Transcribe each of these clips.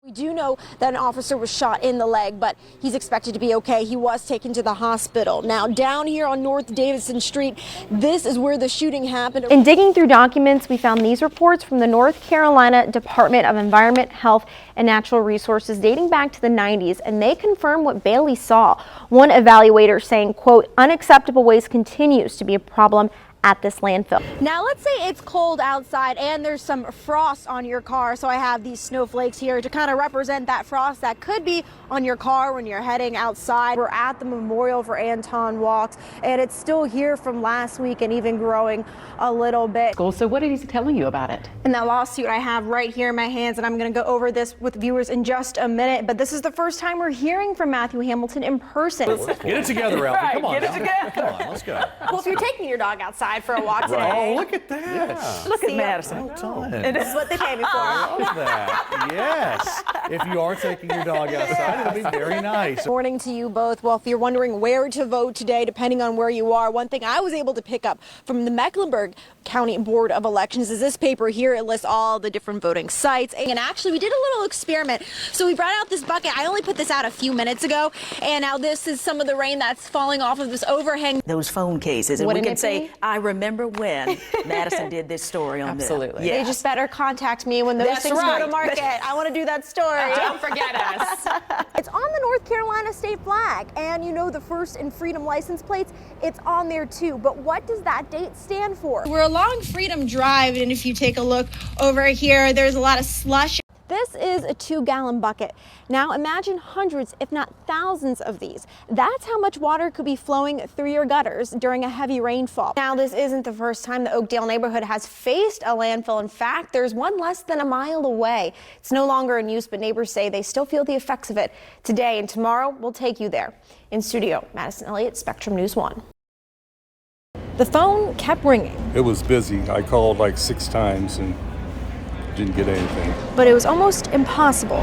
We do know that an officer was shot in the leg, but he's expected to be okay. He was taken to the hospital. Now, down here on North Davidson Street, this is where the shooting happened. In digging through documents, we found these reports from the North Carolina Department of Environment, Health, and Natural Resources dating back to the 90s, and they confirm what Bailey saw. One evaluator saying, quote, unacceptable waste continues to be a problem at this landfill. Now let's say it's cold outside and there's some frost on your car, so I have these snowflakes here to kind of represent that frost that could be on your car when you're heading outside. We're at the Memorial for Anton Walks, and it's still here from last week and even growing a little bit. So what is he telling you about it? And that lawsuit I have right here in my hands, and I'm going to go over this with viewers in just a minute, but this is the first time we're hearing from Matthew Hamilton in person. Get it together, Alfie. Come on, get it together. Come on, let's go. Well, if you're taking your dog outside for a walk today. Oh, look at that. Yes. Look at Madison. Well done. This is what they pay me for. I love that. Yes. If you are taking your dog outside, it'll be very nice. Morning to you both. Well, if you're wondering where to vote today, depending on where you are, one thing I was able to pick up from the Mecklenburg County Board of Elections is this paper here. It lists all the different voting sites. And actually, we did a little experiment. So we brought out this bucket. I only put this out a few minutes ago. And now this is some of the rain that's falling off of this overhang. Those phone cases. And Wouldn't we can it say, be? I remember when Madison did this story on this. Absolutely. Yes. They just better contact me when those That's things go right. to market. I want to do that story. Don't forget us. It's on the North Carolina state flag, and you know the First and Freedom license plates, it's on there too. But what does that date stand for? We're along Freedom Drive, and if you take a look over here, there's a lot of slush. This is a 2-gallon bucket. Now imagine hundreds, if not thousands of these. That's how much water could be flowing through your gutters during a heavy rainfall. Now, this isn't the first time the Oakdale neighborhood has faced a landfill. In fact, there's one less than a mile away. It's no longer in use, but neighbors say they still feel the effects of it today, and tomorrow we'll take you there. In studio, Madison Elliott, Spectrum News 1. The phone kept ringing. It was busy. I called like 6 times and didn't get anything. But it was almost impossible.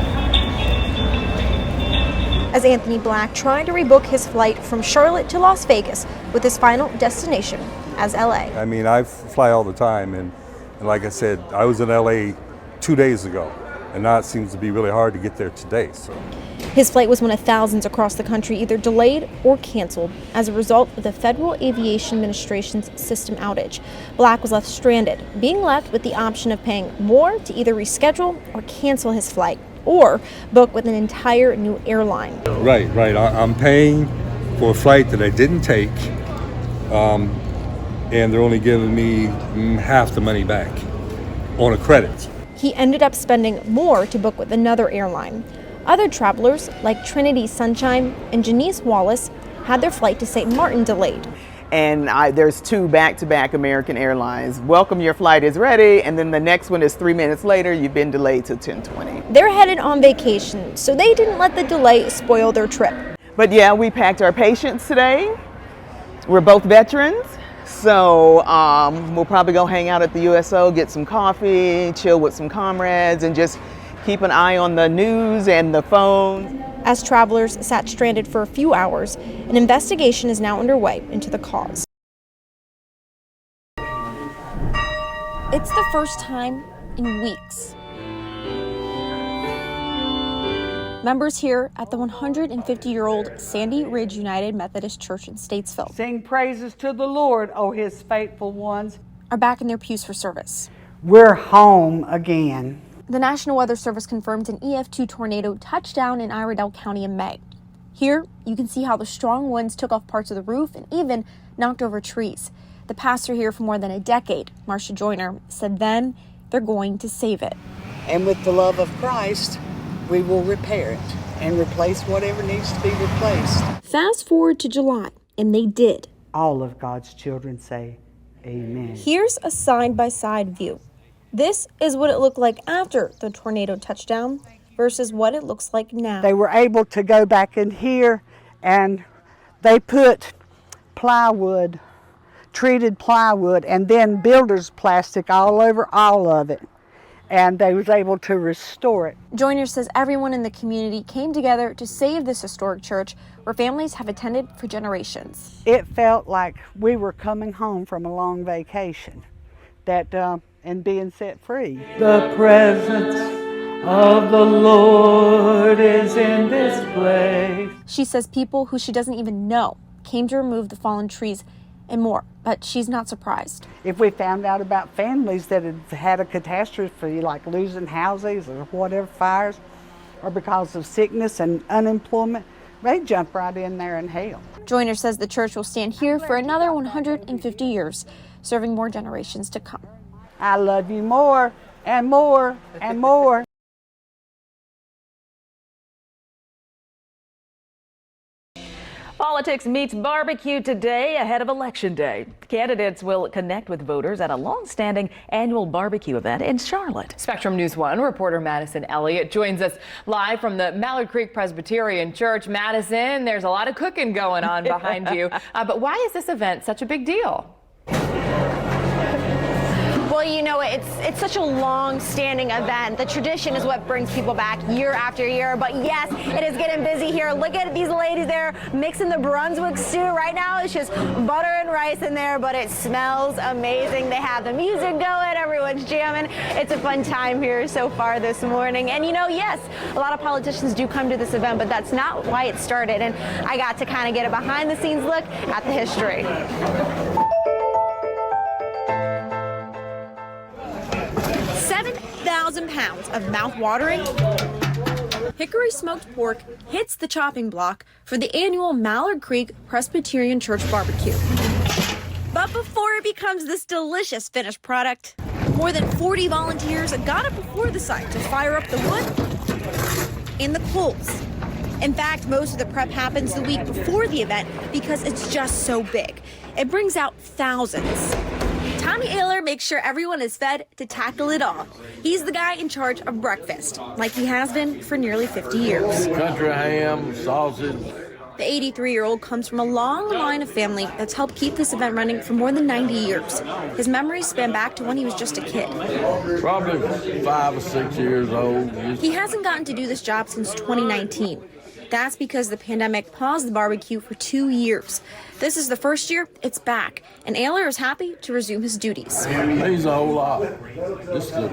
As Anthony Black tried to rebook his flight from Charlotte to Las Vegas with his final destination as LA. I mean, I fly all the time, and like I said, I was in LA 2 days ago, and now it seems to be really hard to get there today. So His flight was one of thousands across the country either delayed or canceled as a result of the Federal Aviation Administration's system outage. Black was left stranded, being left with the option of paying more to either reschedule or cancel his flight, or book with an entire new airline. Right. I'm paying for a flight that I didn't take, and they're only giving me half the money back on a credit. He ended up spending more to book with another airline. Other travelers, like Trinity Sunshine and Janice Wallace, had their flight to St. Martin delayed. And there's 2 back-to-back American Airlines. Welcome, your flight is ready, and then the next one is 3 minutes later. You've been delayed to 10:20. They're headed on vacation, so they didn't let the delay spoil their trip. But yeah, we packed our patients today. We're both veterans, so we'll probably go hang out at the USO, get some coffee, chill with some comrades, and just keep an eye on the news and the phone. As travelers sat stranded for a few hours, an investigation is now underway into the cause. It's the first time in weeks. Members here at the 150-year-old Sandy Ridge United Methodist Church in Statesville Sing praises to the Lord, O his faithful ones. are back in their pews for service. We're home again. The National Weather Service confirmed an EF2 tornado touched down in Iredell County in May. Here, you can see how the strong winds took off parts of the roof and even knocked over trees. The pastor here for more than a decade, Marcia Joyner, said then they're going to save it. And with the love of Christ, we will repair it and replace whatever needs to be replaced. Fast forward to July, and they did. All of God's children say, amen. Here's a side-by-side view. This is what it looked like after the tornado touchdown versus what it looks like now. They were able to go back in here, and they put plywood, treated plywood, and then builder's plastic all over all of it. And they was able to restore it. Joyner says everyone in the community came together to save this historic church where families have attended for generations. It felt like we were coming home from a long vacation and being set free. The presence of the Lord is in this place. She says people who she doesn't even know came to remove the fallen trees and more, but she's not surprised. If we found out about families that had had a catastrophe like losing houses or whatever, fires, or because of sickness and unemployment, they'd jump right in there and help. Joyner says the church will stand here for another 150 years, serving more generations to come. I love you more and more and more. Politics meets barbecue today ahead of Election Day. Candidates will connect with voters at a long-standing annual barbecue event in Charlotte. Spectrum News 1 reporter Madison Elliott joins us live from the Mallard Creek Presbyterian Church. Madison, there's a lot of cooking going on behind you, but why is this event such a big deal? Well, you know, it's such a long-standing event. The tradition is what brings people back year after year. But yes, it is getting busy here. Look at these ladies there mixing the Brunswick stew. Right now, it's just butter and rice in there, but it smells amazing. They have the music going, everyone's jamming. It's a fun time here so far this morning. And you know, yes, a lot of politicians do come to this event, but that's not why it started. And I got to kind of get a behind-the-scenes look at the history. 7,000 pounds of mouth-watering hickory smoked pork hits the chopping block for the annual Mallard Creek Presbyterian Church barbecue. But before it becomes this delicious finished product, more than 40 volunteers got up before the site to fire up the wood and the coals. In fact, most of the prep happens the week before the event because it's just so big. It brings out thousands. Tommy Ayler makes sure everyone is fed to tackle it all. He's the guy in charge of breakfast, like he has been for nearly 50 years. Country ham, sausage. The 83-year-old comes from a long line of family that's helped keep this event running for more than 90 years. His memories span back to when he was just a kid. Probably 5 or 6 years old. He hasn't gotten to do this job since 2019. That's because the pandemic paused the barbecue for 2 years. This is the first year it's back, and Ayler is happy to resume his duties. Means a whole lot, just to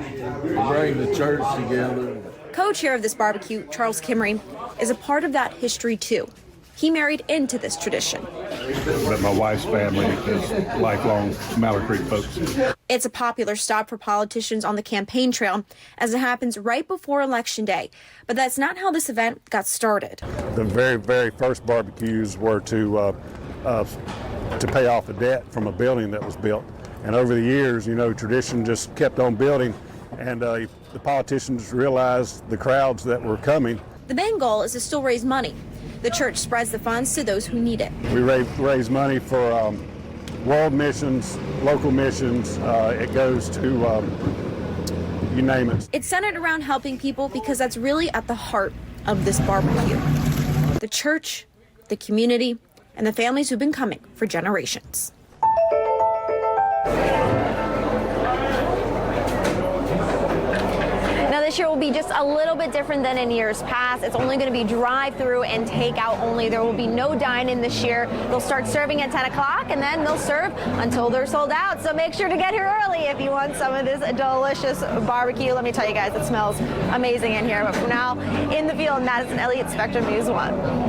bring the church together. Co-chair of this barbecue, Charles Kimmery, is a part of that history too. He married into this tradition. But my wife's family is lifelong Mallard Creek folks. It's a popular stop for politicians on the campaign trail, as it happens right before Election Day. But that's not how this event got started. The very, very first barbecues were to pay off a debt from a building that was built. And over the years, you know, tradition just kept on building, and the politicians realized the crowds that were coming. The main goal is to still raise money. The church spreads the funds to those who need it. We raise money for world missions, local missions. It goes to, you name it. It's centered around helping people because that's really at the heart of this barbecue. The church, the community, and the families who've been coming for generations. This year will be just a little bit different than in years past. It's only going to be drive-through and takeout only. There will be no dine-in this year. They'll start serving at 10 o'clock, and then they'll serve until they're sold out. So make sure to get here early if you want some of this delicious barbecue. Let me tell you guys, it smells amazing in here. But for now, in the field, Madison Elliott, Spectrum News 1.